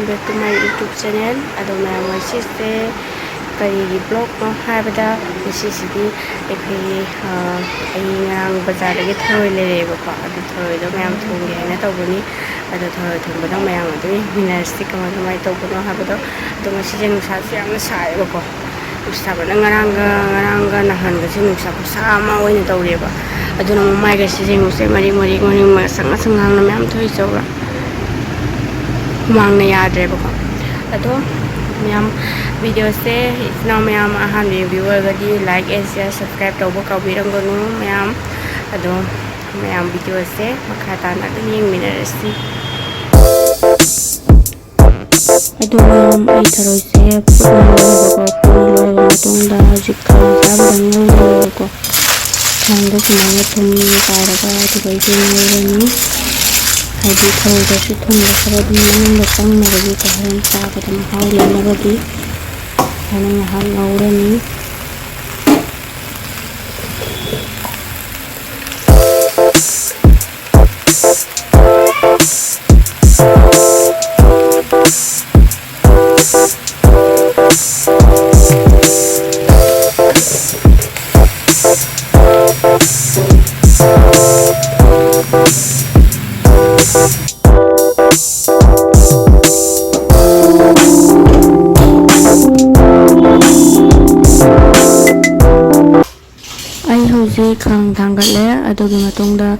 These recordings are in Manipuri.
welcome back to my YouTube channel. Adona masise kari blog no habada masisidi ekhi ai ngang bazar dagi tharoi lere ba adu tharoi do mayam thonge na tawbani adu tharoi thongba do mayam adu minasti kama mai tawbano habado to masije nusa se am sai ba ko usta ba ngaranga nahan ga sinu sa sa ma oina tawre ba aduna mai ga sije nguse mari ma sanga sanga na mayam thoi chawra Mangna yadre bako ado mayam video se now mayam ahan reviewer gadi like and share subscribe tawbo kawirang gonu mayam ado mayam video se makhata na yeng minarasi ado mayam ai tharoi se purlo matungda jikka sabang no ko thangda sumaya thum taraga dubai ni Hadi thau da shi thum da sarad min da tang na gi ka haran ta ka tam haw le na gi hanan hal naurani khang thangale adugi matungda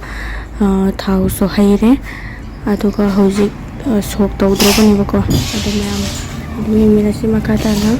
thau so haire aduga hojik sok tawdro bani bako adu mayam mi minasi makata na